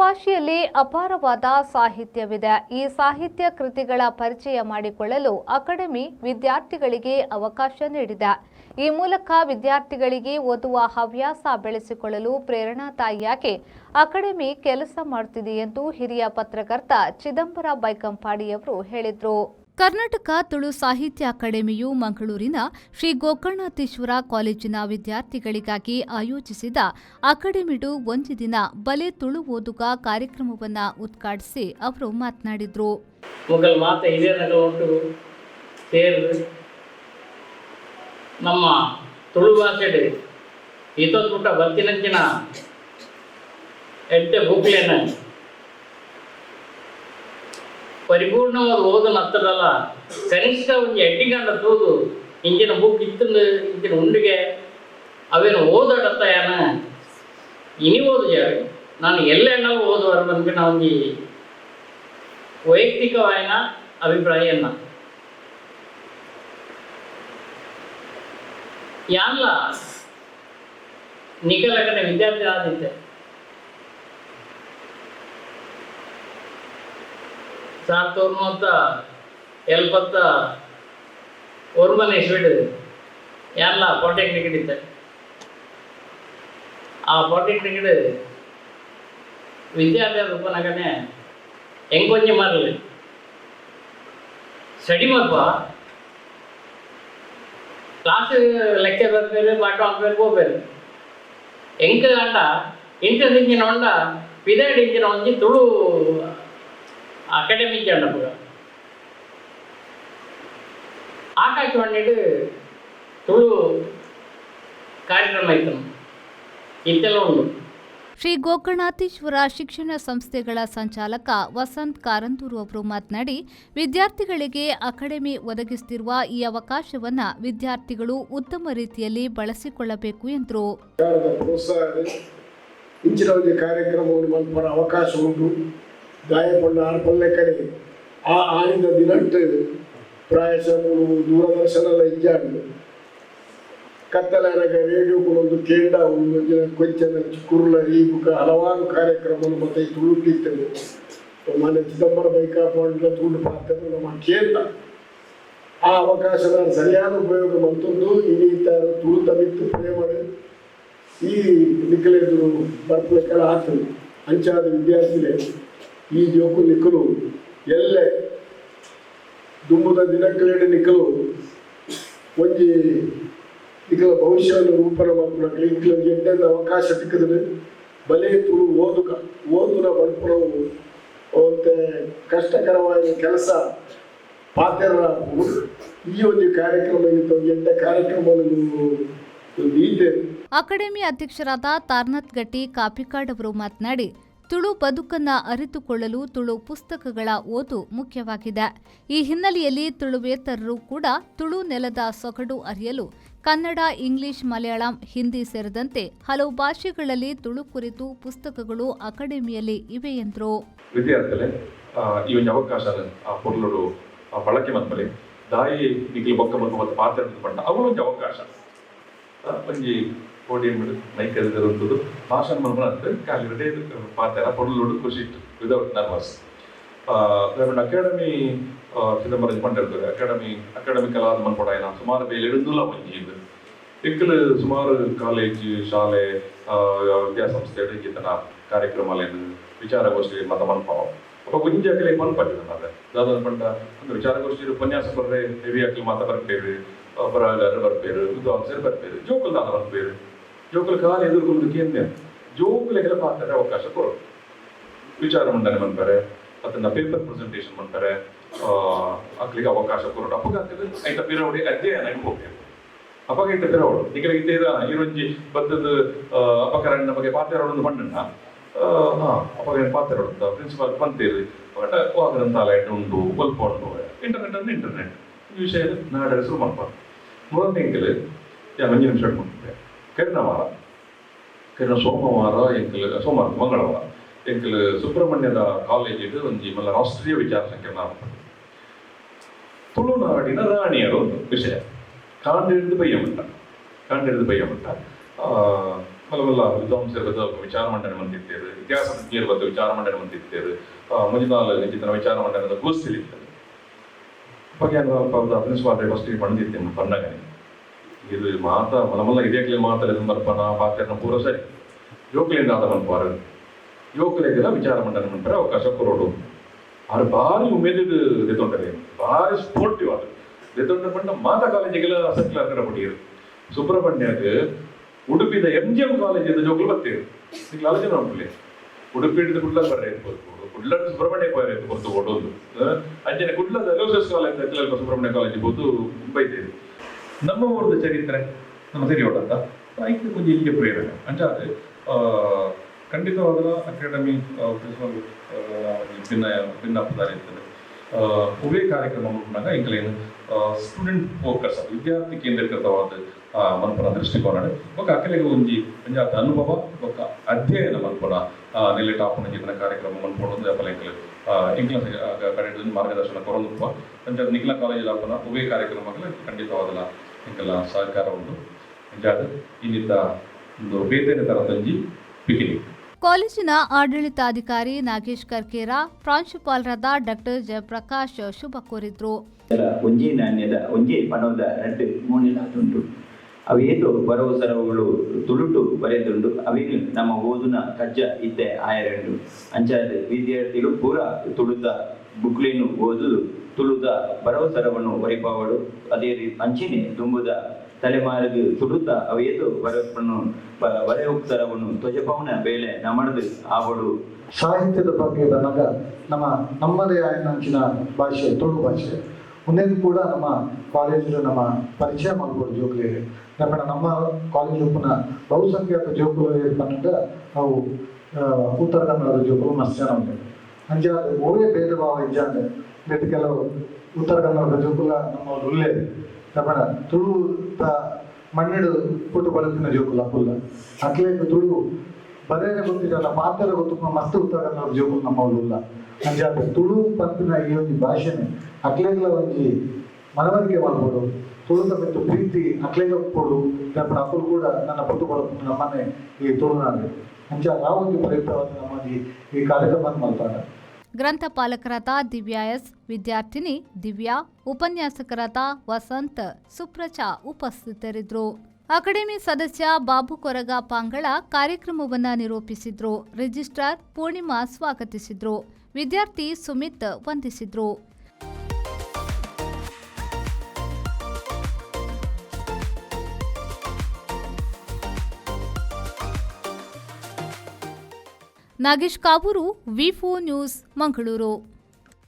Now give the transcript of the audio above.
ಭಾಷೆಯಲ್ಲಿ ಅಪಾರವಾದ ಸಾಹಿತ್ಯವಿದೆ. ಈ ಸಾಹಿತ್ಯ ಕೃತಿಗಳ ಪರಿಚಯ ಮಾಡಿಕೊಳ್ಳಲು ಅಕಾಡೆಮಿ ವಿದ್ಯಾರ್ಥಿಗಳಿಗೆ ಅವಕಾಶ ನೀಡಿದೆ. ಈ ಮೂಲಕ ವಿದ್ಯಾರ್ಥಿಗಳಿಗೆ ಓದುವ ಹವ್ಯಾಸ ಬೆಳೆಸಿಕೊಳ್ಳಲು ಪ್ರೇರಣಾದಾಯಿಯಾಗಿ ಅಕಾಡೆಮಿ ಕೆಲಸ ಮಾಡುತ್ತಿದೆ ಎಂದು ಹಿರಿಯ ಪತ್ರಕರ್ತ ಚಿದಂಬರ ಬೈಕಂಪಾಡಿಯವರು ಹೇಳಿದರು. ಕರ್ನಾಟಕ ತುಳು ಸಾಹಿತ್ಯ ಅಕಾಡೆಮಿಯು ಮಂಗಳೂರಿನ ಶ್ರೀ ಗೋಕರ್ಣನಾಥೇಶ್ವರ ಕಾಲೇಜಿನ ವಿದ್ಯಾರ್ಥಿಗಳಿಗಾಗಿ ಆಯೋಜಿಸಿದ ಅಕಾಡೆಮಿಡು ಒಂದು ದಿನ ಬಲೆ ತುಳು ಓದುಗ ಕಾರ್ಯಕ್ರಮವನ್ನು ಉದ್ಘಾಟಿಸಿ ಅವರು ಮಾತನಾಡಿದರು. ನಮ್ಮ ತುಳು ಭಾಷೆಡೆ ಈತೊಂದುಟ ಬರ್ತಿನಂಚಿನ ಎಡ್ಡೆ ಬುಕ್ಲೇನ ಪರಿಪೂರ್ಣವಾದ ಓದನ ಹತ್ತಿರಲ್ಲ ಕನಿಷ್ಠ ಒಂದು ಎಡ್ಡಿಗಂಡ ತೂದು ಇಂಜಿನ ಬುಕ್ ಇತ್ತಂದು ಇಂಜಿನ ಉಂಡಿಗೆ ಅವೇನು ಓದಾಡತ್ತಾಯನ ಇನಿ ಓದು ಜಾರಿ ನಾನು ಎಲ್ಲೆಣ್ಣೂ ಓದುವರು ಬಂದ್ಬಿಟ್ಟು ನಾವು ಈ ವೈಯಕ್ತಿಕವಾದ ಅಭಿಪ್ರಾಯನ ಯಾನ್ಲ ನಿಖಲಕನೆ ವಿದ್ಯಾರ್ಥಿ ಆದಿತ್ತೆ ಸಾತೋರ್ಮೊತ್ತ ಎಲ್ಪತ್ತ ಓರ್ಮನೇಶ್ವರ ಯಾನ್ಲ ಪಾಲಿಟೆಕ್ನಿಕ್ ಇಡಿತ್ತೆ ಆ ಪಾಲಿಟೆಕ್ನಿಕ್ ವಿದ್ಯಾರ್ಥಿ ರೂಪನಾಗನೆ ಹೆಂಗೊಂಜಿ ಮಾರಲಿ ಸ್ಟಡಿ ಮಲ್ಪ ಕ್ಲಾಸ್ ಲೆಕ್ಚರ್ ಬರ್ಬೇರು ಪಾಠ ಮಾಡ್ಬೇಕು ಹೋಗ್ಬೇರು ಎಂಕ ಅಂಡ ಇಂಟರ್ ಇಂಜಿನ ಹೊಂಡ ಪಿರಿಯಡ್ ಇಂಜಿನ ಒಂಜಿ ತುಳು ಅಕಾಡೆಮಿ ಅಂಡ ಪೂರ ಆಕಾಶವಾಣಿಡು ತುಳು ಕಾರ್ಯಕ್ರಮ ಇತ್ತು ಇತ್ತೆಲ್ಲ ಉಂಟು. ಶ್ರೀ ಗೋಕರ್ಣನಾಥೇಶ್ವರ ಶಿಕ್ಷಣ ಸಂಸ್ಥೆಗಳ ಸಂಚಾಲಕ ವಸಂತ್ ಕಾರಂದೂರು ಅವರು ಮಾತನಾಡಿ, ವಿದ್ಯಾರ್ಥಿಗಳಿಗೆ ಅಕಾಡೆಮಿ ಒದಗಿಸುತ್ತಿರುವ ಈ ಅವಕಾಶವನ್ನು ವಿದ್ಯಾರ್ಥಿಗಳು ಉತ್ತಮ ರೀತಿಯಲ್ಲಿ ಬಳಸಿಕೊಳ್ಳಬೇಕು ಎಂದರು. ಕಾರ್ಯಕ್ರಮವನ್ನು ಅವಕಾಶ ಉಂಟು. ಗಾಯಗೊಂಡ ಆರ್ಪಲ್ಲೆ ಕಡೆ ಆ ಆನಿದ ದಿನಟ್ಟು ಪ್ರಾಯಶಃ ದೂರದರ್ಶನ ಇಜ್ಜಾಡು ಕತ್ತಲರಗ ರೇಡಿಯೋಗಳೊಂದು ಕೇಂದ್ರ ಒಂದು ಕೊಂಚನ ಕುರುಳ ರೀಬುಕ ಹಲವಾರು ಕಾರ್ಯಕ್ರಮಗಳು ಮತ್ತೆ ತುಳುಕಿರ್ತದೆ. ಮನೆ ಚಿದಂಬರ ಬೈಕಾಪಾಂಡ್ಲ ತುಳು ಪಾತ್ರ ನಮ್ಮ ಕೇಂದ್ರ ಆ ಅವಕಾಶದ ಸರಿಯಾದ ಉಪಯೋಗ ಮತ್ತೊಂದು ಇನ್ನೀತ ತುಳು ತಮಿತ್ತು ಪ್ರೇಮ ಈ ನಿಖಲೆದುರು ಬರ್ಪಲೆಕ್ಕಳ ಆಗ್ತದೆ ಅಂಚಾದ ವಿದ್ಯಾರ್ಥಿಗಳೇ ಈ ಜೋಕು ನಿಕ್ಕಲು ಎಲ್ಲೇ ದುಂಬುದ ದಿನಕ್ಕಲೇಡೆ ನಿಕ್ಕಲು ಒಂಜಿ ಇಕಲ ಭವಿಷ್ಯವನ್ನು ರೂಪಣ ಮಾಡ್ಕೊಳಕ್ಕೆ ಇಕಲ ಎಡ್ಡೆದ ಅವಕಾಶ ಸಿಕ್ಕಿದ್ರೆ ಬಲೆ ತುಳು ಓದುನ ಬಡ್ಕೊಳವು ಮತ್ತೆ ಕಷ್ಟಕರವಾದ ಕೆಲಸ ಪಾತ್ರ ಈ ಒಂದು ಕಾರ್ಯಕ್ರಮ ಎಡ್ಡೆ ಕಾರ್ಯಕ್ರಮವನ್ನು ನೀತೆ. ಅಕಾಡೆಮಿ ಅಧ್ಯಕ್ಷರಾದ ತಾರ್ನಾಥ್ ಗಟ್ಟಿ ಕಾಪಿಕಾಡ್ ಅವರು ಮಾತನಾಡಿ, ತುಳು ಬದುಕನ್ನು ಅರಿತುಕೊಳ್ಳಲು ತುಳು ಪುಸ್ತಕಗಳ ಓದು ಮುಖ್ಯವಾಗಿದೆ. ಈ ಹಿನ್ನೆಲೆಯಲ್ಲಿ ತುಳುವೇತರರು ಕೂಡ ತುಳು ನೆಲದ ಸೊಗಡು ಅರಿಯಲು ಕನ್ನಡ, ಇಂಗ್ಲಿಷ್, ಮಲಯಾಳಂ, ಹಿಂದಿ ಸೇರಿದಂತೆ ಹಲವು ಭಾಷೆಗಳಲ್ಲಿ ತುಳು ಕುರಿತು ಪುಸ್ತಕಗಳು ಅಕಾಡೆಮಿಯಲ್ಲಿ ಇವೆ ಎಂದರು. ವಿದ್ಯಾರ್ಥಿಗಳೇ ಈ ಒಂದು ಅವಕಾಶ ಪೊರ್ಲುಡು ಬಳಕೆ ಮಲ್ಪಲೆ ದಾಯಿ ನಿಖಿಲ್ ಬೊಕ್ಕ ಮತ್ತು ಪಾತ್ರ ಪಂಡ ಅವಳೊಂದು ಅವಕಾಶ ಒಂಜಿ ಪೋಡಿಯಂ ಮೈಕ್ ಎದುರುಂಟು ಭಾಷಣ ಮಲ್ಪನಂತ ಕಾಲಿರಡೆ ಪಾತ್ರ ಪೊರ್ಲುಡು ಖುಷಿ ವಿದೌಟ್ ನರ್ವಸ್. ಅಕಾಡೆಮಿ ಚಿದಂಬರ ಪಂಡಿರ್ತಾರೆ ಅಕಾಡೆಮಿಕಲ್ ಆದ ಮನ್ಪಡಾಯನ ಸುಮಾರು ಬೇಲೆ ಎಡುಲ್ಲ ಒಂಜಿ ಇದು ಇಕ್ಕಲು ಸುಮಾರು ಕಾಲೇಜ್ ಶಾಲೆ ವಿದ್ಯಾಸಂಸ್ಥೆ ಈತನ ಕಾರ್ಯಕ್ರಮಲೇನು ವಿಚಾರಗೋಷ್ಠಿ ಮತ ಮನ್ಪಾವ ಅಪ್ಪ ಗುಂಜಿ ಅಕಲೆ ಮನ್ಪಟ್ಟಿದ್ದ ಅದೇ ದಾದ ಪಂಡ ಒಂದು ವಿಚಾರಗೋಷ್ಠಿ ಉಪನ್ಯಾಸ ಬರ್ರೆ ಹೆವಿ ಅಕಲಿ ಮಾತ ಬರ್ಪೇರು ಬರಗಾರರು ಬರ್ಪೇರು ವಿದ್ವಾಂಸರು ಬರ್ಪೇರು ಜೋಕಲ್ ದಾದ ಬರ್ಪೇರು ಜೋಕಲ್ ಕಾಲ ಎದುರುಗೊಂಡು ಕೇಂದ್ರ ಜೋಕಲೆಲ್ಲ ಪಾತ್ರ ಅವಕಾಶ ಕೊಡು ವಿಚಾರ ಮಂಡನೆ ಮಾಡ್ತಾರೆ ಅದನ್ನ ಪೇಪರ್ ಪ್ರೆಸೆಂಟೇಷನ್ ಮಾಡ್ತಾರೆ ಅಕ್ಲಿಗೆ ಅವಕಾಶ ಕೊಡೋದು ಅಪ್ಪಗಾಗ್ತದೆ ಐತ ಪಿರವಡಿ ಅಧ್ಯಯನ ಹೋಗ್ಬೇಕು ಅಪ್ಪಗ ಐತ ಪಿರವಡು ನಿಖಲಿಗೆ ಇರೊಂಜಿ ಬದ್ದದ ಅಪಕರಣ ನಮಗೆ ಪಾತ್ರೆರೊಂದು ಮಣ್ಣನ್ನ ಅಪ್ಪಗ ಪಾತ್ರೆ ಪ್ರಿನ್ಸಿಪಾಲ್ ಪಂತೇರಿ ಬಟ್ ವಾಗದಂತಾಲ ಉಂಟು ಸ್ವಲ್ಪ ಉಂಟು ಇಂಟರ್ನೆಟ್ ಈ ವಿಷಯ ನಾಡ ಶುರು ಮಾಡ್ಬಾರ್ದು. ಮೂರನೇಂಕಲ್ ಮಂಜು ನಿಮಿಷ ಮಾಡ್ತಿದ್ದೆ ಕೆರನ ಸೋಮವಾರ ಮಂಗಳವಾರ ಎಂಕಲ್ ಸುಬ್ರಹ್ಮಣ್ಯದ ಕಾಲೇಜಿಗೆ ಒಂಜಿ ಮಲ್ಲ ರಾಷ್ಟ್ರೀಯ ವಿಚಾರ ಸಂಕಿರಣ ತುಳುನಾಡಿನ ರಾಣಿಯರು ಒಂದು ವಿಷಯ ಕಾಂಡೆಡ್ದು ಬಯ್ಯಮಟ್ಟ ಕೆಲವೆಲ್ಲ ವಿದ್ವಾಂಸರ ಬಗ್ಗೆ ವಿಚಾರ ಮಂಡನೆ ಮಂದಿದ್ದೇವೆ, ಇತಿಹಾಸ ತಜ್ಞರ ಬಗ್ಗೆ ವಿಚಾರ ಮಂಡನೆ ಮಂದಿದ್ದೇವೆ, ಮಂಜುನಾಲ್ ನಿಚಿತನ ವಿಚಾರ ಮಂಡನದ ಗೋಷ್ಠಿಲಿರ್ತದೆ ಬಗ್ಗೆ ಪ್ರಿನ್ಸಿಪಾಲ್ ಫಸ್ಟಿಗೆ ಬಂದಿದ್ದೇನೆ ಪಂಡಗನೆ ಇದು ಮಾತ ನಮ್ಮಲ್ಲ ಇದೇಕ್ಲೆ ಮಾತಾಡಿದ ಮರ್ಪಣ ಪಾತ್ರನ ಪೂರ ಸರಿ ಯೋಕ್ಲೆಂದ ಆದ ಮನ್ಪಾರ ಯೋಕ್ಲೆಗೆಲ್ಲ ವಿಚಾರ ಮಂಡನೆ ಮನ್ಪರೆ ಅವಕಾಶ ಕೊರೋಡು ಅವ್ರು ಭಾರಿ ಉಮೇದಿದ್ದು ದೆತ್ತೊಂಡರೆ ಭಾರಿ ಸ್ಪೋರ್ಟಿವ್ ಅದು ದೆತ್ತೊಂಡ ಪಂಡ ಮಾತಾ ಕಾಲೇಜಿಗೆಲ್ಲ ಆಸಕ್ತಿ ಆಗ್ತಾರೆ ಪಟ್ಟಿರು ಸುಬ್ರಹ್ಮಣ್ಯಕ್ಕೆ ಉಡುಪಿದ MGM ಕಾಲೇಜಿಂದ ಜೋಕುಲು ಬರ್ತೀವಿ ಈಗ ಆಲೋಚನೆ ಮಾಡ್ಬಿಡ್ಲಿ ಉಡುಪಿ ಹಿಡಿದು ಕುಡ್ಲ ಬರ್ರೆ ಇರ್ಬೋದು ಕುಡ್ಲ ಸುಬ್ರಹ್ಮಣ್ಯ ಕಾಲೇಜ್ ಹೊರತು ಕೊಡೋದು ಅಂಚನೆ ಕುಡ್ಲದ ಅಲೋಸಿಯಸ್ ಕಾಲೇಜ್ ಸುಬ್ರಹ್ಮಣ್ಯ ಕಾಲೇಜ್ ಬೋದು ಬೈತೇವೆ ನಮ್ಮ ಊರದ ಚರಿತ್ರೆ ನಮ್ಮ ತೆರೆಯೋಡಂತ ಆಯ್ಕೆ ಕೊಂಚ ಇಲ್ಲಿಗೆ ಪ್ರೇರಣೆ ಅಂಚಾದ್ರೆ ಖಂಡಿತವಾದ ಅಕಾಡೆಮಿ ಭಿನ್ನ ಪದಾರ ಇರ್ತದೆ ಉಭಯ ಕಾರ್ಯಕ್ರಮ ಮುಟ್ಟಾಗ ಇಂಕಲೇನು ಸ್ಟೂಡೆಂಟ್ ಫೋಕಸ್ ವಿದ್ಯಾರ್ಥಿ ಕೇಂದ್ರೀಕೃತವಾದ ಮನ್ಪನ ದೃಷ್ಟಿಕೋನ ఒక ಅಕಲೆಗೆ ಒಂಜಿ ಪಂಚಾಯತ್ ಅನುಭವ ఒక ಅಧ್ಯಯನ ಮನ್ಪನ ನೆಲೆ ಟಾಪನ ಜೀವನ ಕಾರ್ಯಕ್ರಮ ಮನ್ಪೊಂದು ಅಪಲ ಇಂಕ್ಲ ಕಡೆ ಮಾರ್ಗದರ್ಶನ ಕೊರೊಂದು ಪಂಚಾಯತ್ ನಿಖಿಲ ಕಾಲೇಜ್ ಆಪನ ಉಭಯ ಕಾರ್ಯಕ್ರಮಗಳು ಖಂಡಿತವಾದ ಇಂಕೆಲ್ಲ ಸಹಕಾರ ಉಂಟು ಪಂಚಾಯತ್ ಇನ್ನಿದ್ದ ಒಂದು ಬೇತೇನೆ ತರದಂಜಿ ಪಿಕ್ನಿಕ್ ಕಾಲೇಜಿನ ಆಡಳಿತಾಧಿಕಾರಿ ನಾಗೇಶ್ ಕರ್ಕೇರ, ಪ್ರಾಂಶುಪಾಲರಾದ ಡಾಕ್ಟರ್ ಜಯಪ್ರಕಾಶ್ ಶುಭ ಕೋರಿದ್ರು. ಒಂಜಿ ನಾಣ್ಯದ ಒಂಜಿ ಪಣದ ರಡ್ಡು ಮೂಣಿನಾದುಂಟು ಅವೇದು ಬರವು ಸರವುಗಳು ತುಳುಟು ಬರೆದುಂಡು ಅವಿನು ನಮ್ಮ ಓದುನ ಕಜ್ಜ ಇತ್ತೆ ಆಯರಂಡು ಅಂಚಾದ ವಿದ್ಯಾರ್ಥಿಗಳು ಪೂರ ತುಳುದ ಬುಕ್ಲೇನು ಓದುದು ತುಳುದ ಬರವು ಸರವನ್ನು ವರಿಪಾವಡು ಅದೇ ರೀತಿ ಅಂಚಿನೆ ತುಂಬುದ ತಲೆಮಾರಿಗೆ ತುಳುತ್ತ ಅವೇದು ಬರವನ್ನು ವರೆ ಉತ್ತರವನ್ನು ಧ್ವಜಪವನ ಬೇಳೆ ನಮಣದು ಆವಡು ಸಾಹಿತ್ಯದ ಬಗ್ಗೆ ಬಂದಾಗ ನಮ್ಮದೇ ಆಯ್ನಂಚಿನ ಭಾಷೆ ತುಳು ಭಾಷೆ ಮುಂದೇನು ಕೂಡ ನಮ್ಮ ಕಾಲೇಜು ನಮ್ಮ ಪರಿಚಯ ಮಾಡ್ಬೋದು ಜೋಕುಲೆ ನಮ್ಮ ಕಾಲೇಜು ಪುನಃ ಬಹುಸಂಖ್ಯಾತ ಜೋಕುಲು ಬಂದ ಅವು ಉತ್ತರ ಕನ್ನಡದ ಜೋಕುಲು ಮಸ್ತ್ ಜನ ಉಂಟು ಅಂಚಾದ ಓವೇ ಭೇದ ಭಾವ ಇಜ್ಜಾಂಡೆ ಬೇರೆ ಕೆಲವು ಉತ್ತರ ಕನ್ನಡದ ಜೋಕುಲ ನಮ್ಮ ಉಲ್ಲೇ ನಮ್ಮನ ತುಳು ಮಣ್ಣಿಡು ಪುಟ್ಟು ಬಳಸಿನ ಜೋಕುಲ ಫುಲ್ಲ ಅಟ್ಲೇಕ ತುಳು ಬರೇನೆ ಗೊತ್ತಿರಲ್ಲ ಮಾತಾಡ ಗೊತ್ತು ಮಸ್ತ್ ಉತ್ತರ ಕನ್ನಡ ಜೋಕುಲು ನಮ್ಮ ಉಲ್ಲ ಅಂಚಾದ ತುಳು ಪಂಪಿನ ಈ ಒಂದು ಭಾಷೆನೆ ಅಟ್ಲೇಗ್ಲ ಒಂಜಿ ಮನವರಿಕೆ ಮಾಡ್ಬೋದು ತುಳುದ ಬಿಟ್ಟು ಪ್ರೀತಿ ಅಟ್ಲೇಗ ಕೊಡು ನಮ್ಮ ಅಪ್ಪಲು ಕೂಡ ನನ್ನ ಪುಟ್ಟು ಬಳಸ್ತು ನಮ್ಮನೆ ಈ ತುಳುನಾಡು ಅಂಚ ಆ ಒಂದು ಪ್ರಯುಕ್ತವಾದ ನಮ್ಮ ಈ ಕಾರ್ಯಕ್ರಮ ಮಾಡ್ತಾರೆ. ಗ್ರಂಥಪಾಲಕರಾದ ದಿವ್ಯಾ ಎಸ್, ವಿದ್ಯಾರ್ಥಿನಿ ದಿವ್ಯಾ, ಉಪನ್ಯಾಸಕರಾದ ವಸಂತ್, ಸುಪ್ರಚಾ ಉಪಸ್ಥಿತರಿದ್ದರು. ಅಕಾಡೆಮಿ ಸದಸ್ಯ ಬಾಬು ಕೊರಗ ಪಾಂಗಳ ಕಾರ್ಯಕ್ರಮವನ್ನ ನಿರೂಪಿಸಿದ್ರು. ರಿಜಿಸ್ಟ್ರಾರ್ ಪೂರ್ಣಿಮಾ ಸ್ವಾಗತಿಸಿದ್ರು. ವಿದ್ಯಾರ್ಥಿ ಸುಮಿತ್ ವಂದಿಸಿದ್ರು. ನಾಗೇಶ್ ಕಾವೂರು, ವಿ4 ನ್ಯೂಸ್, ಮಂಗಳೂರು.